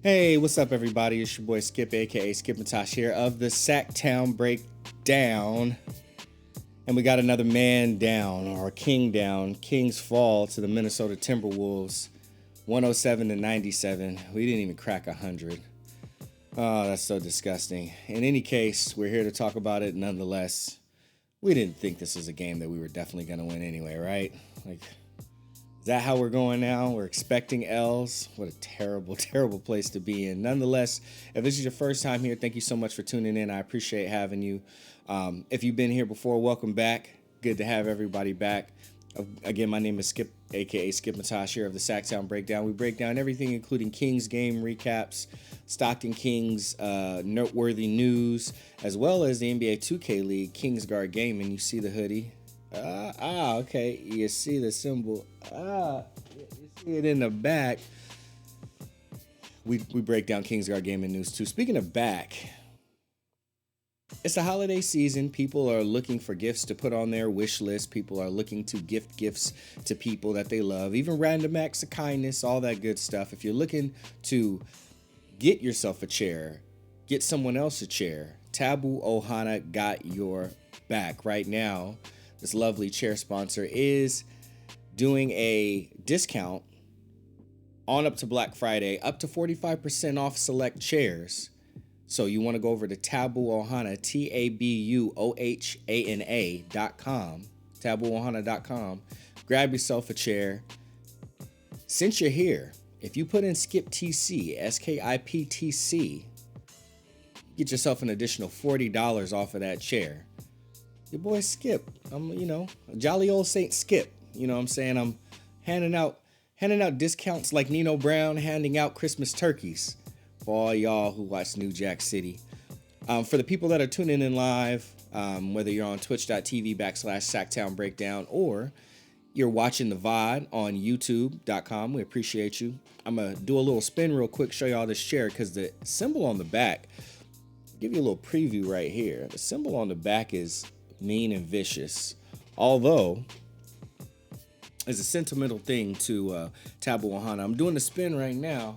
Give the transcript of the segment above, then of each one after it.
Hey, what's up, everybody? It's your boy Skip, aka Skip Matosh here of the Sacktown Breakdown. And we got another man down, or king down. Kings fall to the Minnesota Timberwolves, 107-97. We didn't even crack 100. Oh, that's so disgusting. In any case, we're here to talk about it nonetheless. We didn't think this was a game that we were definitely going to win anyway, right? Is that how we're going now? We're expecting L's. What a terrible, terrible place to be in. Nonetheless, if this is your first time here, thank you so much for tuning in. I appreciate having you. If you've been here before, welcome back. Good to have everybody back. Again, my name is Skip, aka Skip Matosh here of the Sacktown Breakdown. We break down everything, including Kings game recaps, Stockton Kings noteworthy news, as well as the NBA 2K League Kings Guard game. And you see the hoodie. Okay. You see the symbol. You see it in the back. We break down Kingsguard Gaming News too. Speaking of back, it's the holiday season. People are looking for gifts to put on their wish list. People are looking to gift gifts to people that they love, even random acts of kindness, all that good stuff. If you're looking to get yourself a chair, get someone else a chair, Tabu Ohana got your back right now. This lovely chair sponsor is doing a discount on up to Black Friday, up to 45% off select chairs. So you want to go over to Tabu Ohana, TABUOHANA.com, TabuOhana.com. Grab yourself a chair. Since you're here, if you put in Skip TC, SKIPTC, get yourself an additional $40 off of that chair. Your boy Skip, I'm jolly old Saint Skip. You know what I'm saying? I'm handing out discounts like Nino Brown handing out Christmas turkeys for all y'all who watch New Jack City. For the people that are tuning in live, whether you're on twitch.tv/Sacktown Breakdown or you're watching the VOD on youtube.com, we appreciate you. I'm going to do a little spin real quick, show y'all this chair, because the symbol on the back, I'll give you a little preview right here. The symbol on the back is mean and vicious, although it's a sentimental thing to Tabu Ohana. I'm doing the spin right now.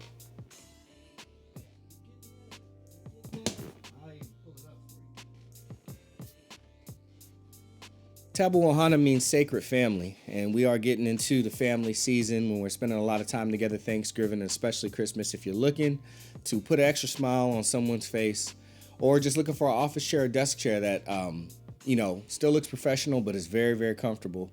Tabu Ohana means sacred family, and we are getting into the family season when we're spending a lot of time together, Thanksgiving, and especially Christmas. If you're looking to put an extra smile on someone's face, or just looking for an office chair or desk chair that still looks professional, but is very, very comfortable,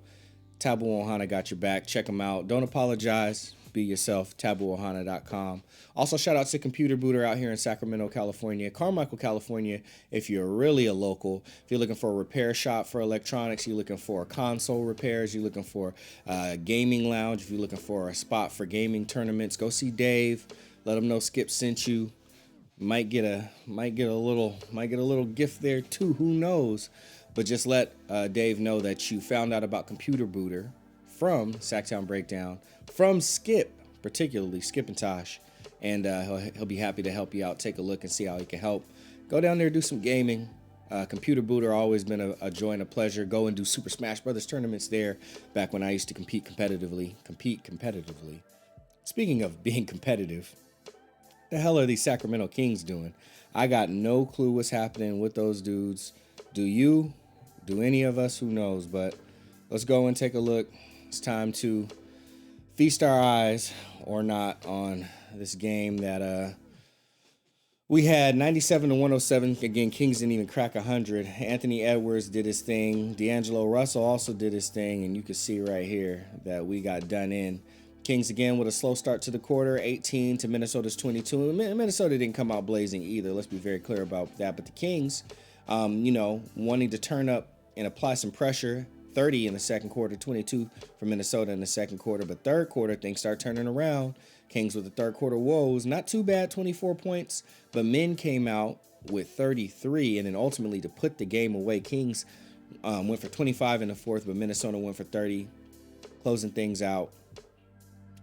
Tabu Ohana got your back. Check them out. Don't apologize. Be yourself. TabuOhana.com. Also, shout out to Computer Booter out here in Sacramento, California. Carmichael, California, if you're really a local. If you're looking for a repair shop for electronics, you're looking for console repairs, you're looking for a gaming lounge, if you're looking for a spot for gaming tournaments, go see Dave. Let him know Skip sent you. Might get a little gift there too. Who knows? But just let Dave know that you found out about Computer Booter from Sacktown Breakdown, from Skip, particularly Skip and Tosh, and he'll be happy to help you out. Take a look and see how he can help. Go down there, do some gaming. Computer Booter always been a joy and a pleasure. Go and do Super Smash Brothers tournaments there. Back when I used to compete competitively. Speaking of being competitive, the hell are these Sacramento Kings doing? I got no clue what's happening with those dudes. Do you? Do any of us? Who knows? But let's go and take a look. It's time to feast our eyes, or not, on this game that we had 97-107. Again, Kings didn't even crack 100. Anthony Edwards did his thing. D'Angelo Russell also did his thing, and you can see right here that we got done in. Kings again with a slow start to the quarter, 18 to Minnesota's 22. Minnesota didn't come out blazing either. Let's be very clear about that. But the Kings, wanting to turn up and apply some pressure, 30 in the second quarter, 22 for Minnesota in the second quarter. But third quarter, things start turning around. Kings with the third quarter woes. Not too bad, 24 points. But men came out with 33. And then ultimately to put the game away, Kings went for 25 in the fourth, but Minnesota went for 30, closing things out.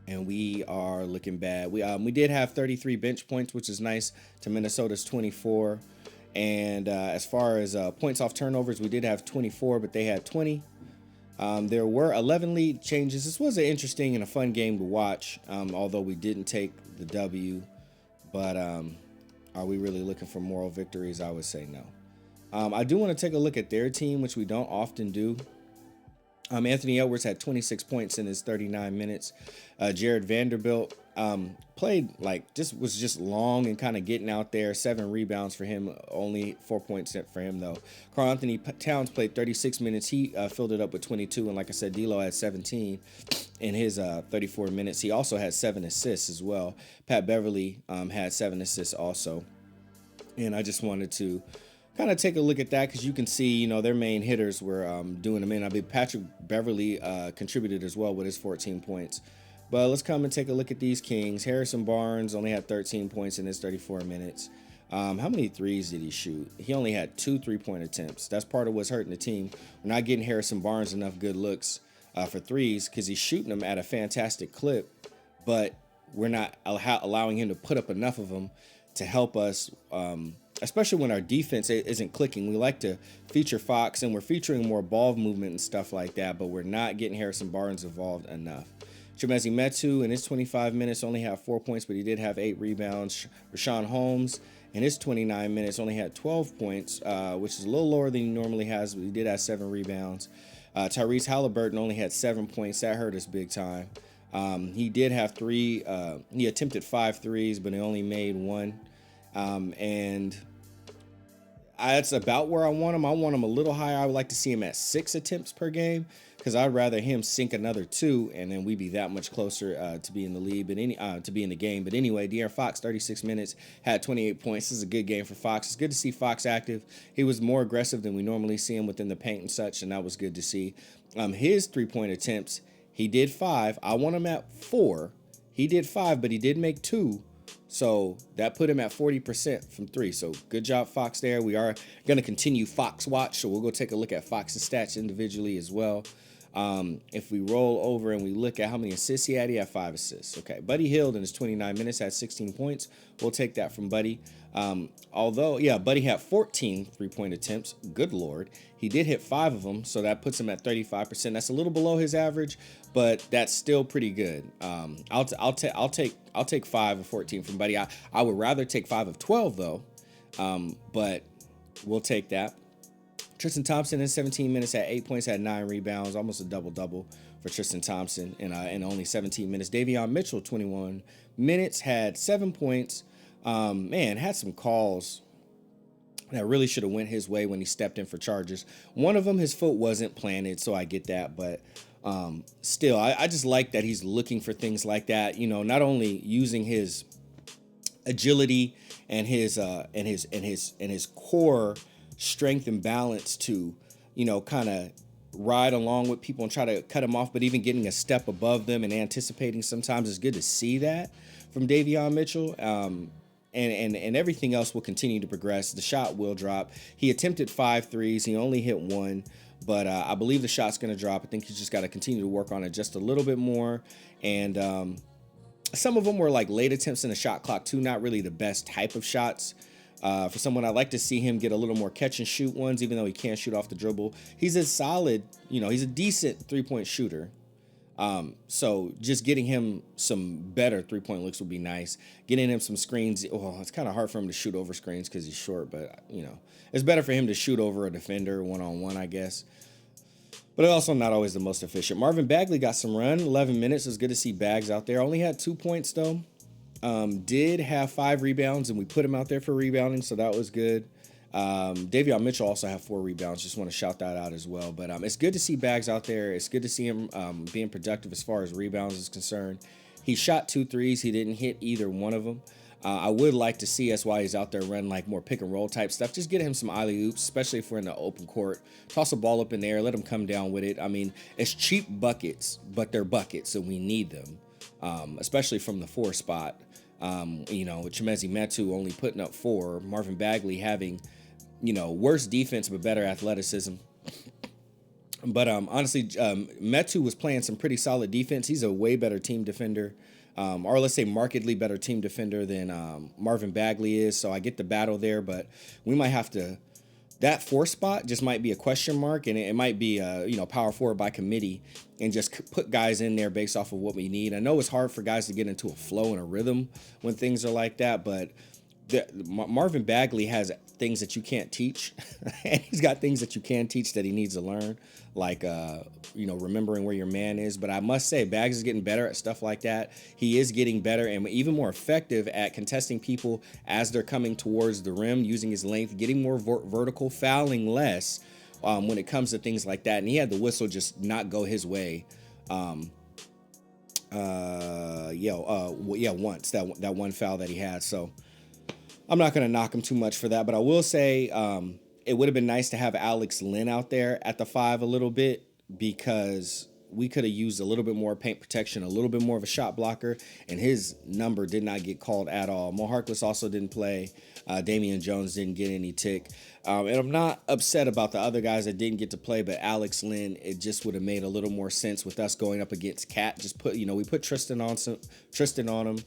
And we are looking bad. We did have 33 bench points, which is nice, to Minnesota's 24. And as far as points off turnovers, we did have 24, but they had 20. There were 11 lead changes. This was an interesting and a fun game to watch, although we didn't take the W. But are we really looking for moral victories? I would say no. I do want to take a look at their team, which we don't often do. Anthony Edwards had 26 points in his 39 minutes. Jared Vanderbilt played was just long and kind of getting out there. 7 rebounds for him, only 4 points for him though. Karl Anthony Towns played 36 minutes. He filled it up with 22, and like I said, D'Lo had 17 in his 34 minutes. He also had 7 assists as well. Pat Beverly had 7 assists also, and I just wanted to kind of take a look at that because you can see, their main hitters were doing them in. I mean, Patrick Beverly contributed as well with his 14 points. But let's come and take a look at these Kings. Harrison Barnes only had 13 points in his 34 minutes. How many threes did he shoot? He only had 2 3-point attempts. That's part of what's hurting the team. We're not getting Harrison Barnes enough good looks for threes because he's shooting them at a fantastic clip, but we're not allowing him to put up enough of them to help us, especially when our defense isn't clicking. We like to feature Fox, and we're featuring more ball movement and stuff like that, but we're not getting Harrison Barnes involved enough. Chimezie Metu in his 25 minutes only had 4 points, but he did have 8 rebounds. Rashawn Holmes in his 29 minutes only had 12 points, which is a little lower than he normally has, but he did have 7 rebounds. Tyrese Halliburton only had 7 points. That hurt us big time. He did have 3. He attempted 5 threes, but he only made 1. And that's about where I want him. I want him a little higher. I would like to see him at 6 attempts per game because I'd rather him sink another 2, and then we'd be that much closer to be in the lead. But to be in the game. But anyway, De'Aaron Fox, 36 minutes, had 28 points. This is a good game for Fox. It's good to see Fox active. He was more aggressive than we normally see him within the paint and such, and that was good to see. His 3-point attempts, he did 5. I want him at 4. He did 5, but he did make 2. So that put him at 40% from 3. So good job, Fox, there. We are going to continue Fox Watch, so we'll go take a look at Fox's stats individually as well. If we roll over and we look at how many assists he had 5 assists. Okay, Buddy Hield in his 29 minutes had 16 points. We'll take that from Buddy. Buddy had 14 3-point attempts. Good Lord. He did hit 5 of them, so that puts him at 35%. That's a little below his average, but that's still pretty good. I'll take 5 of 14 from Buddy. I would rather take 5 of 12 though, but we'll take that. Tristan Thompson in 17 minutes had 8 points, had 9 rebounds, almost a double-double for Tristan Thompson in only 17 minutes. Davion Mitchell, 21 minutes, had 7 points. Had some calls that really should have went his way when he stepped in for charges. One of them, his foot wasn't planted, so I get that, but still, I just like that he's looking for things like that. Not only using his agility and his core strength and balance to, kind of ride along with people and try to cut them off, but even getting a step above them and anticipating sometimes. It's good to see that from Davion Mitchell. And everything else will continue to progress. The shot will drop. He attempted 5 threes. He only hit 1, but I believe the shot's going to drop. I think he's just got to continue to work on it just a little bit more. And some of them were like late attempts in the shot clock too, not really the best type of shots. For someone, I'd like to see him get a little more catch and shoot ones, even though he can't shoot off the dribble. He's a solid, he's a decent 3-point shooter. So just getting him some better 3-point looks would be nice. Getting him some screens. Well, it's kind of hard for him to shoot over screens because he's short, but it's better for him to shoot over a defender one-on-one, I guess. But also not always the most efficient. Marvin Bagley got some run, 11 minutes. It's good to see Bags out there. Only had 2 points though. Did have 5 rebounds, and we put him out there for rebounding, so that was good. Davion Mitchell also had 4 rebounds. Just want to shout that out as well. But it's good to see Bags out there. It's good to see him being productive as far as rebounds is concerned. He shot 2 threes. He didn't hit either one of them. I would like to see us while he's out there run like more pick and roll type stuff. Just get him some alley-oops, especially if we're in the open court. Toss a ball up in there. Let him come down with it. I mean, it's cheap buckets, but they're buckets, so we need them, especially from the 4 spot. With Chimezie Metu only putting up 4. Marvin Bagley having, worse defense but better athleticism. But honestly, Metu was playing some pretty solid defense. He's a way better team defender, or let's say markedly better team defender than Marvin Bagley is. So I get the battle there, but we might have to that 4 spot just might be a question mark, and it might be power forward by committee, and just put guys in there based off of what we need. I know it's hard for guys to get into a flow and a rhythm when things are like that, but Marvin Bagley has things that you can't teach, and he's got things that you can teach that he needs to learn, like remembering where your man is. But I must say, Bags is getting better at stuff like that. He is getting better and even more effective at contesting people as they're coming towards the rim, using his length, getting more vertical, fouling less when it comes to things like that. And he had the whistle just not go his way. Once that one foul that he had. So I'm not going to knock him too much for that, but I will say it would have been nice to have Alex Len out there at the 5 a little bit, because we could have used a little bit more paint protection, a little bit more of a shot blocker, and his number did not get called at all. Mo Harkless also didn't play. Damian Jones didn't get any tick. And I'm not upset about the other guys that didn't get to play, but Alex Len, it just would have made a little more sense with us going up against Cat. We put Tristan on him,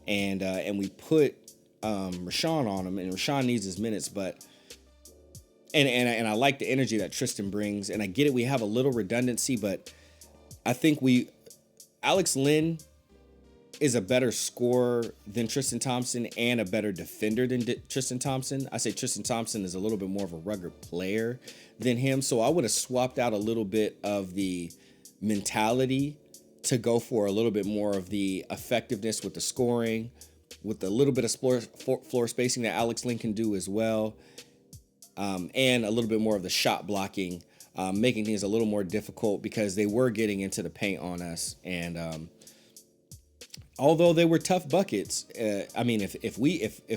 and we put Rashawn on him, and Rashawn needs his minutes, but and I like the energy that Tristan brings, and I get it, we have a little redundancy, but I think Alex Len is a better scorer than Tristan Thompson and a better defender than Tristan Thompson. I say Tristan Thompson is a little bit more of a rugged player than him, so I would have swapped out a little bit of the mentality to go for a little bit more of the effectiveness with the scoring, with a little bit of floor spacing that Alex Len can do as well, and a little bit more of the shot blocking, making things a little more difficult because they were getting into the paint on us. And although they were tough buckets, if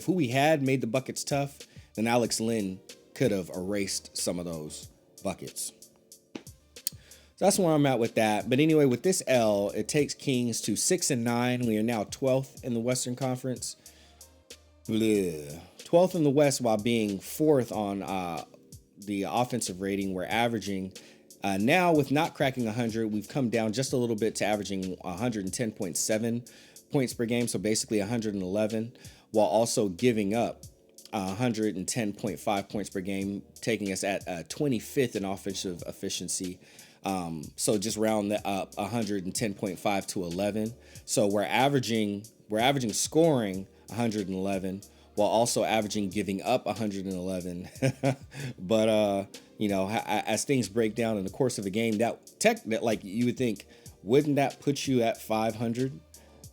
who we had made the buckets tough, then Alex Len could have erased some of those buckets. So that's where I'm at with that. But anyway, with this L, it takes Kings to 6-9. We are now 12th in the Western Conference. 12th in the West while being 4th on the offensive rating. We're averaging now, with not cracking 100, we've come down just a little bit to averaging 110.7 points per game. So basically 111, while also giving up 110.5 points per game, taking us at 25th in offensive efficiency. So just round that up, 110.5 to 11. So we're averaging scoring 111 while also averaging giving up 111. But as things break down in the course of a game, that like you would think, wouldn't that put you at 500?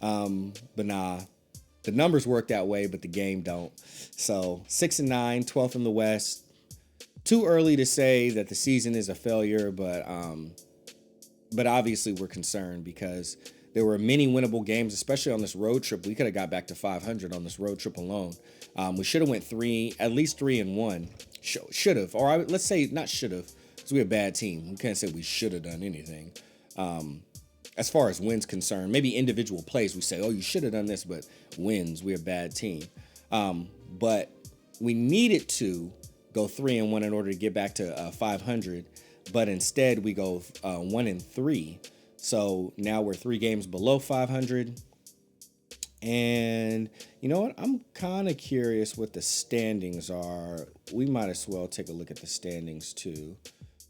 But nah, the numbers work that way, but the game don't. So 6-9, 12th in the West. Too early to say that the season is a failure, but obviously we're concerned because there were many winnable games, especially on this road trip. We could have got back to 500 on this road trip alone. We should have went at least 3-1. Should have, or let's say not should have, because we're a bad team. We can't say we should have done anything. As far as wins concerned, maybe individual plays, we say, oh, you should have done this, but wins, we're a bad team. But we needed to go 3-1 in order to get back to 500, but instead we go 1-3. So now we're 3 games below 500. And you know what? I'm kind of curious what the standings are. We might as well take a look at the standings too.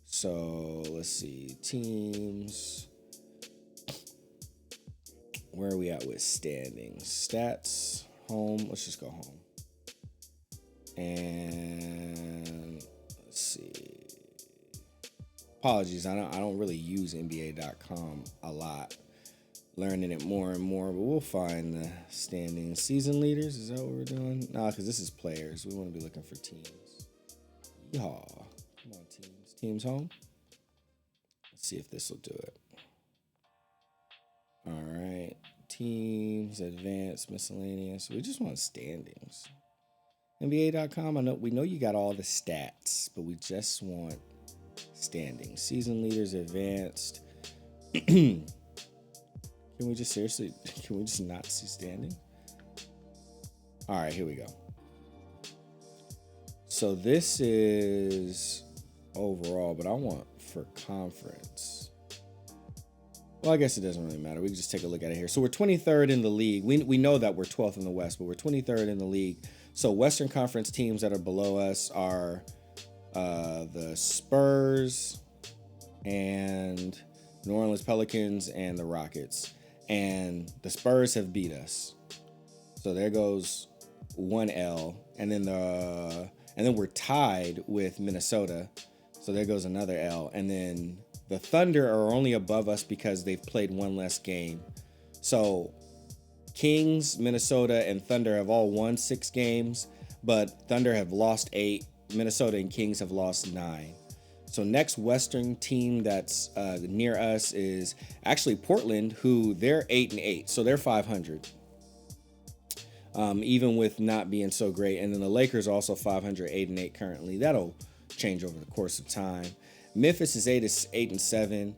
So let's see. Teams. Where are we at with standings? Stats. Home. Let's just go home. And let's see. Apologies, I don't really use NBA.com a lot. Learning it more and more, but we'll find the standings. Season leaders, is that what we're doing? Nah, because this is players. We want to be looking for teams. Yeehaw. Come on, teams. Teams home. Let's see if this will do it. All right. Teams, advanced, miscellaneous. We just want standings. NBA.com, we know you got all the stats, but we just want standings. Season leaders, advanced. Can we just not see standing? All right, here we go. So this is overall, but I want for conference. Well, I guess it doesn't really matter. We can just take a look at it here. So we're 23rd in the league. We know that we're 12th in the West, but we're 23rd in the league. So Western Conference teams that are below us are the Spurs, and New Orleans Pelicans, and the Rockets. And the Spurs have beat us. So there goes one L. And then we're tied with Minnesota. So there goes another L. And then the Thunder are only above us because they've played one less game. So Kings, Minnesota, and Thunder have all won 6 games, but Thunder have lost 8. Minnesota and Kings have lost 9. So next Western team that's near us is actually Portland, who they're 8-8, so they're 500. Even with not being so great. And then the Lakers are also 500, 8-8 currently. That'll change over the course of time. Memphis is 8-7.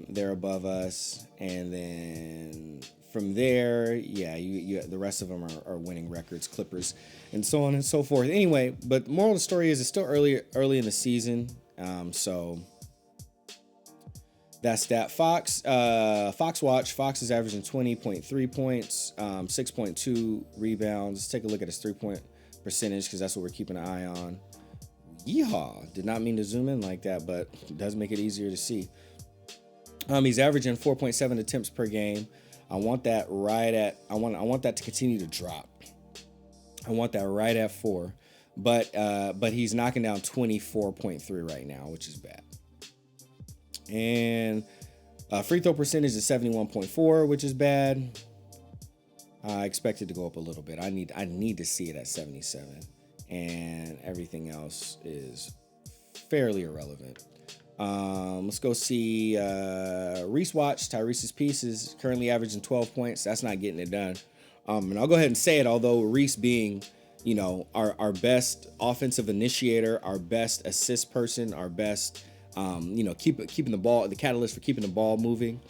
They're above us. And then from there, yeah, you the rest of them are winning records, Clippers, and so on and so forth. Anyway, but the moral of the story is it's still early in the season. So that's that. Fox Watch. Fox is averaging 20.3 points, 6.2 rebounds. Let's take a look at his 3-point percentage because that's what we're keeping an eye on. Yeehaw. Did not mean to zoom in like that, but it does make it easier to see. He's averaging 4.7 attempts per game. I want that I want that to continue to drop. I want that right at 4. But he's knocking down 24.3 right now, which is bad. And free throw percentage is 71.4, which is bad. I expect it to go up a little bit. I need to see it at 77. And everything else is fairly irrelevant. Let's go see Reese Watch. Tyrese's piece is currently averaging 12 points. That's not getting it done. And I'll go ahead and say it, although Reese being, our best offensive initiator, our best assist person, our best, keeping the ball, the catalyst for keeping the ball moving.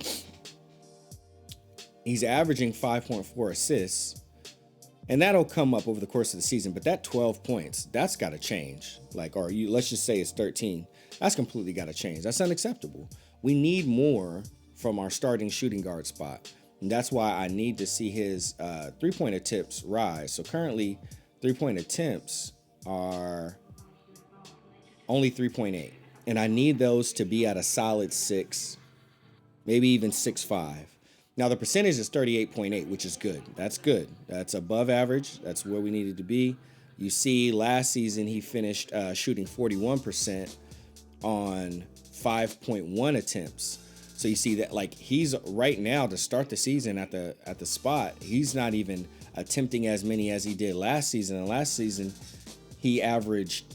He's averaging 5.4 assists. And that'll come up over the course of the season. But that 12 points, that's got to change. Let's just say it's 13. That's completely got to change. That's unacceptable. We need more from our starting shooting guard spot. And that's why I need to see his 3-point attempts rise. So currently, 3-point attempts are only 3.8. And I need those to be at a solid 6, maybe even 6.5. Now, the percentage is 38.8, which is good. That's good. That's above average. That's where we needed to be. You see, last season, he finished shooting 41% on 5.1 attempts. So you see that, he's right now to start the season at the spot. He's not even attempting as many as he did last season. And last season, he averaged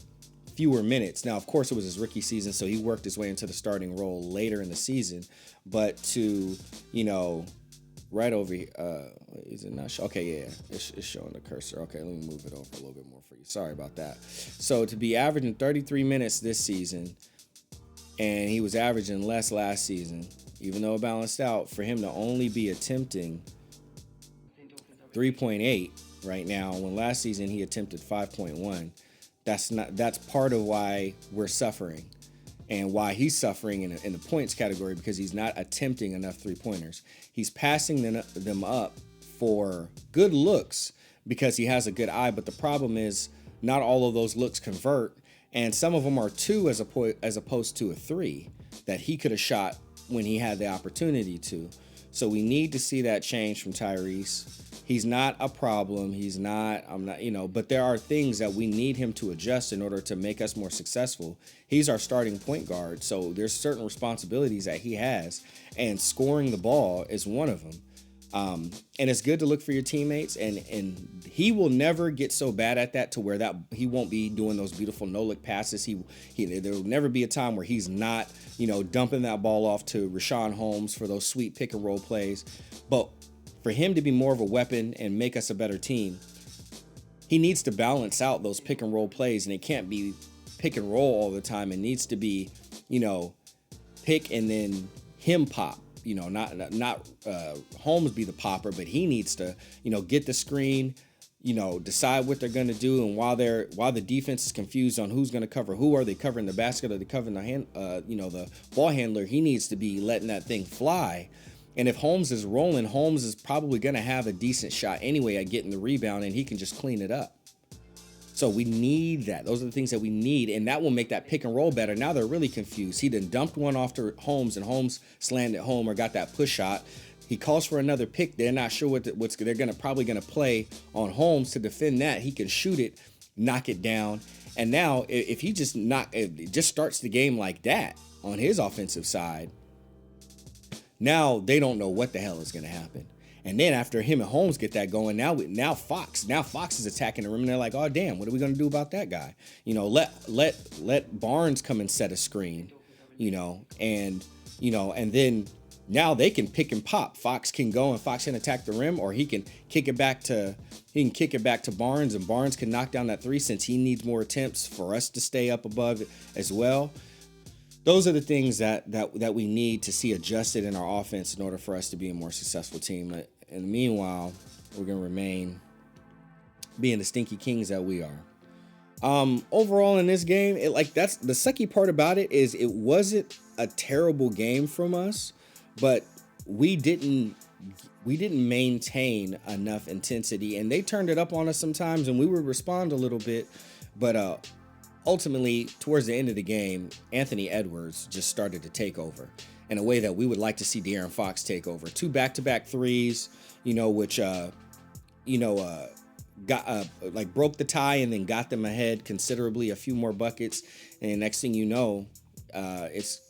fewer minutes. Now, of course, it was his rookie season, so he worked his way into the starting role later in the season. But to, right over here, is it not? Okay, yeah, it's showing the cursor. Okay, let me move it over a little bit more for you. Sorry about that. So to be averaging 33 minutes this season, and he was averaging less last season, even though it balanced out, for him to only be attempting 3.8 right now, when last season he attempted 5.1, that's part of why we're suffering. And why he's suffering in the points category, because he's not attempting enough 3-pointers. He's passing them up for good looks because he has a good eye. But the problem is not all of those looks convert. And some of them are 2 as opposed to a 3 that he could have shot when he had the opportunity to. So we need to see that change from Tyrese. He's not a problem. But there are things that we need him to adjust in order to make us more successful. He's our starting point guard, so there's certain responsibilities that he has, and scoring the ball is one of them. And it's good to look for your teammates, and he will never get so bad at that to where that he won't be doing those beautiful no-look passes. There will never be a time where he's not, dumping that ball off to Rashawn Holmes for those sweet pick and roll plays. But for him to be more of a weapon and make us a better team, he needs to balance out those pick and roll plays, and it can't be pick and roll all the time. It needs to be, pick and then him pop. Not Holmes be the popper, but he needs to, get the screen, decide what they're going to do. And while the defense is confused on who's going to cover who, are they covering the basket, are they covering the ball handler, he needs to be letting that thing fly. And if Holmes is rolling, Holmes is probably going to have a decent shot anyway at getting the rebound, and he can just clean it up. So we need that. Those are the things that we need, and that will make that pick and roll better. Now they're really confused. He then dumped one off to Holmes, and Holmes slammed it home or got that push shot. He calls for another pick. They're not sure what's they're probably gonna play on Holmes to defend that. He can shoot it, knock it down, and now if he just starts the game like that on his offensive side, now they don't know what the hell is gonna happen. And then after him and Holmes get that going, now Fox is attacking the rim, and they're like, oh damn, what are we gonna do about that guy? Let Barnes come and set a screen, and then now they can pick and pop. Fox can go and Fox can attack the rim, or he can kick it back to Barnes, and Barnes can knock down that three since he needs more attempts for us to stay up above it as well. Those are the things that we need to see adjusted in our offense in order for us to be a more successful team. In the meanwhile, we're going to remain being the stinky kings that we are. Overall in this game, that's the sucky part about it is it wasn't a terrible game from us, but we didn't maintain enough intensity, and they turned it up on us sometimes, and we would respond a little bit, but ultimately, towards the end of the game, Anthony Edwards just started to take over in a way that we would like to see De'Aaron Fox take over. 2 back-to-back threes, which broke the tie and then got them ahead considerably. A few more buckets, and next thing you know, it's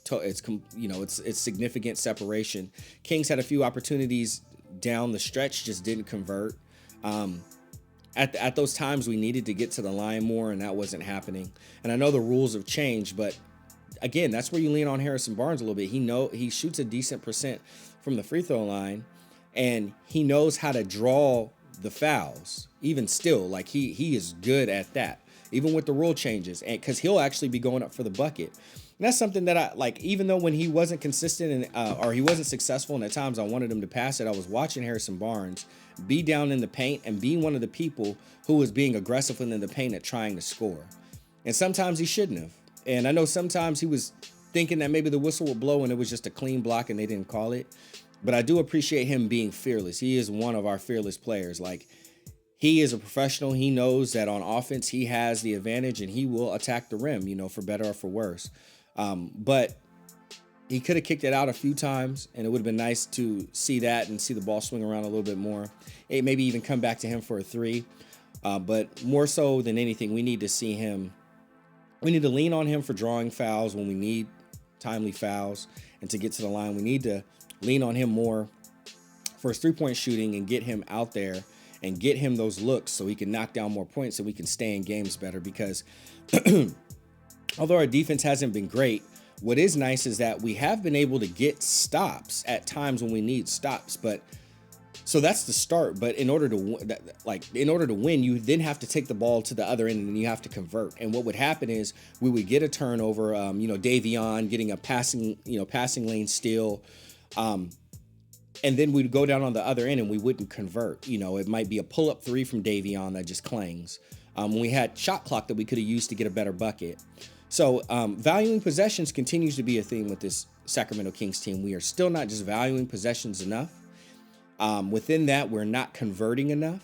significant separation. Kings had a few opportunities down the stretch, just didn't convert. At those times, we needed to get to the line more, and that wasn't happening. And I know the rules have changed, but again, that's where you lean on Harrison Barnes a little bit. He shoots a decent percent from the free throw line, and he knows how to draw the fouls. Even still, he is good at that, even with the rule changes, and because he'll actually be going up for the bucket. And that's something that I like. Even though when he wasn't consistent or he wasn't successful, and at times I wanted him to pass it, I was watching Harrison Barnes be down in the paint and be one of the people who was being aggressive in the paint at trying to score. And sometimes he shouldn't have. And I know sometimes he was thinking that maybe the whistle would blow and it was just a clean block and they didn't call it. But I do appreciate him being fearless. He is one of our fearless players. He is a professional. He knows that on offense he has the advantage and he will attack the rim, for better or for worse. But he could have kicked it out a few times, and it would have been nice to see that and see the ball swing around a little bit more. Maybe even come back to him for a three. But more so than anything, we need to see him. We need to lean on him for drawing fouls when we need timely fouls. And to get to the line, we need to lean on him more for his three-point shooting and get him out there and get him those looks so he can knock down more points so we can stay in games better. Because although our defense hasn't been great, what is nice is that we have been able to get stops at times when we need stops. But so that's the start. But in order to win, you then have to take the ball to the other end and then you have to convert. And what would happen is we would get a turnover, Davion getting a passing lane steal. And then we'd go down on the other end and we wouldn't convert. It might be a pull-up three from Davion that just clangs. We had shot clock that we could have used to get a better bucket. So valuing possessions continues to be a theme with this Sacramento Kings team. We are still not just valuing possessions enough. Within that, we're not converting enough.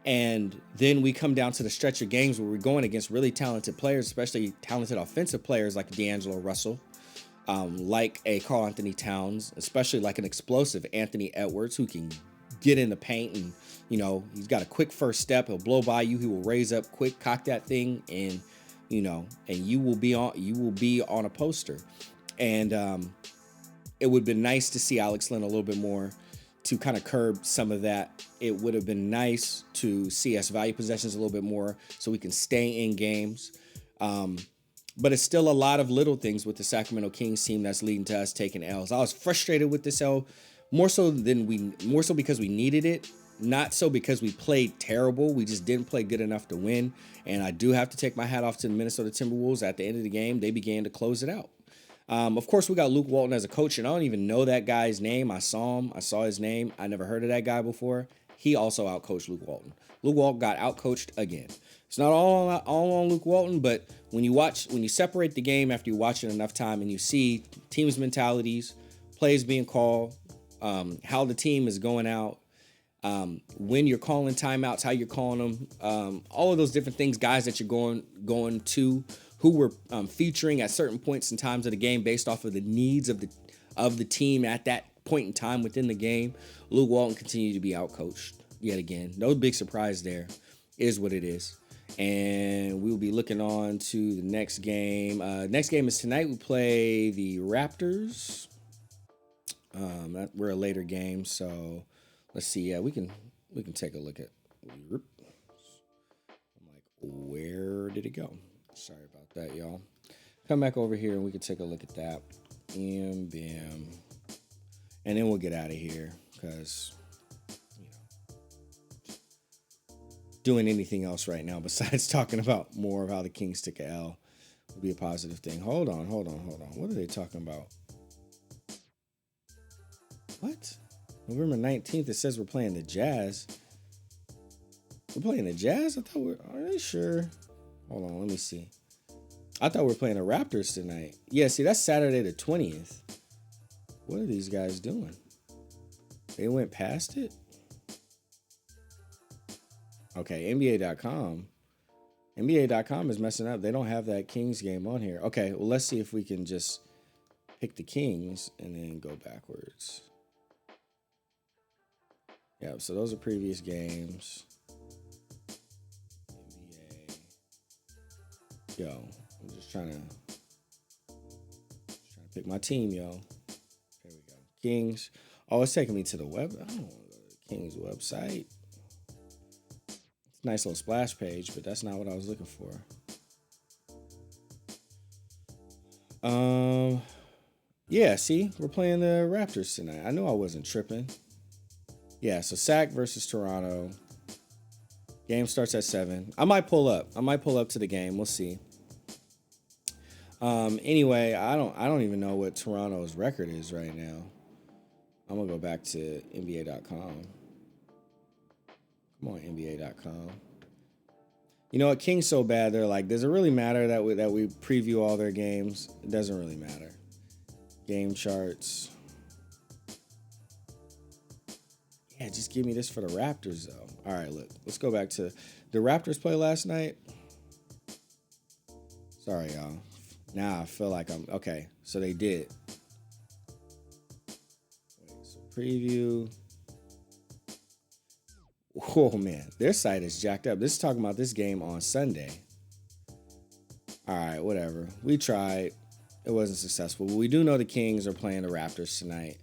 And then we come down to the stretch of games where we're going against really talented players, especially talented offensive players like D'Angelo Russell, like a Karl Anthony Towns, especially like an explosive Anthony Edwards who can get in the paint and, he's got a quick first step. He'll blow by you. He will raise up quick, cock that thing, and you will be on a poster. And it would have been nice to see Alex Len a little bit more to kind of curb some of that. It would have been nice to see us value possessions a little bit more so we can stay in games. But it's still a lot of little things with the Sacramento Kings team that's leading to us taking L's. I was frustrated with this L more so because we needed it. Not so because we played terrible. We just didn't play good enough to win. And I do have to take my hat off to the Minnesota Timberwolves. At the end of the game, they began to close it out. Of course, we got Luke Walton as a coach, and I don't even know that guy's name. I saw him. I saw his name. I never heard of that guy before. He also outcoached Luke Walton. Luke Walton got outcoached again. It's not all on Luke Walton, but when you separate the game after you watch it enough time and you see teams' mentalities, plays being called, how the team is going out, when you're calling timeouts, how you're calling them, all of those different things, guys that you're going to, who we're featuring at certain points in times of the game based off of the needs of the team at that point in time within the game. Luke Walton continued to be outcoached yet again. No big surprise there. Is what it is. And we'll be looking on to the next game. Next game is tonight. We play the Raptors. We're a later game, so let's see. Yeah, we can take a look at. I'm like, where did it go? Sorry about that, y'all. Come back over here and we can take a look at that. And bam. And then we'll get out of here because, doing anything else right now besides talking about more of how the Kings took a L would be a positive thing. Hold on. What are they talking about? What? November 19th, it says we're playing the Jazz. We're playing the Jazz? Are they sure? Hold on, let me see. I thought we were playing the Raptors tonight. Yeah, see, that's Saturday the 20th. What are these guys doing? They went past it? Okay, NBA.com. NBA.com is messing up. They don't have that Kings game on here. Okay, well, let's see if we can just pick the Kings and then go backwards. Yeah, so those are previous games. NBA. Yo, I'm just trying to pick my team, yo. There we go. Kings. Oh, it's taking me to the web. I don't want to go to the Kings website. It's a nice little splash page, but that's not what I was looking for. Yeah, see, we're playing the Raptors tonight. I knew I wasn't tripping. Yeah, so Sac versus Toronto. Game starts at 7. I might pull up to the game. We'll see. Anyway, I don't even know what Toronto's record is right now. I'm gonna go back to NBA.com. Come on, NBA.com. You know what? King's so bad. They're like, does it really matter that we preview all their games? It doesn't really matter. Game charts. Yeah, just give me this for the Raptors, though. All right, look. Let's go back to the Raptors play last night. Sorry, y'all. Now I feel like I'm... Okay, so they did. Wait, so preview. Oh, man. Their site is jacked up. This is talking about this game on Sunday. All right, whatever. We tried. It wasn't successful. But we do know the Kings are playing the Raptors tonight.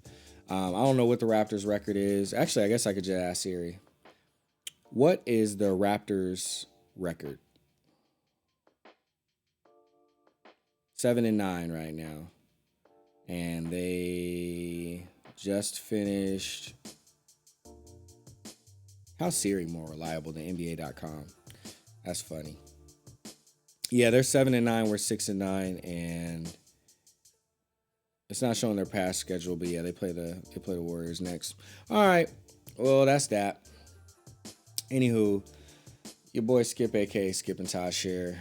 I don't know what the Raptors' record is. Actually, I guess I could just ask Siri. What is the Raptors' record? 7-9 right now. And they just finished... How's Siri more reliable than NBA.com? That's funny. Yeah, they're 7-9. We're 6-9, and it's not showing their past schedule. But yeah, they play the Warriors next. All right, well that's that. Anywho, your boy Skip, aka Skip and Todd Share.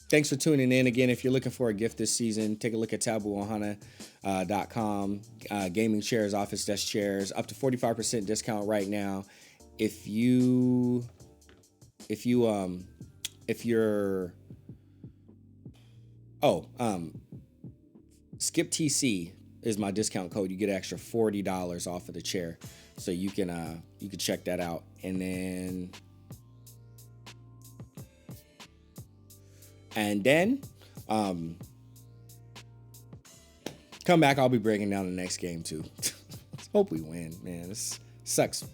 Thanks for tuning in again. If you're looking for a gift this season, take a look at taboohana.com. Gaming chairs, office desk chairs, up to 45% discount right now. If you're Skip TC is my discount code. You get an extra $40 off of the chair, so you can check that out. And then come back. I'll be breaking down the next game too. Hope we win, man. This sucks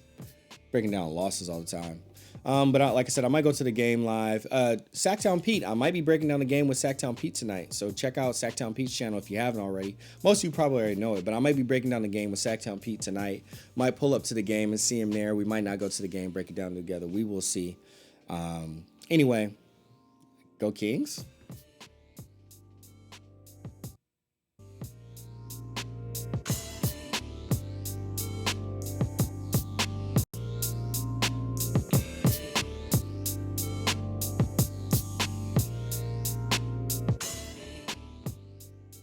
breaking down losses all the time. But like I said, I might go to the game live. Sacktown Pete, I might be breaking down the game with Sacktown Pete tonight. So check out Sacktown Pete's channel if you haven't already. Most of you probably already know it, but I might be breaking down the game with Sacktown Pete tonight. Might pull up to the game and see him there. We might not go to the game, break it down together. We will see. Anyway, go Kings.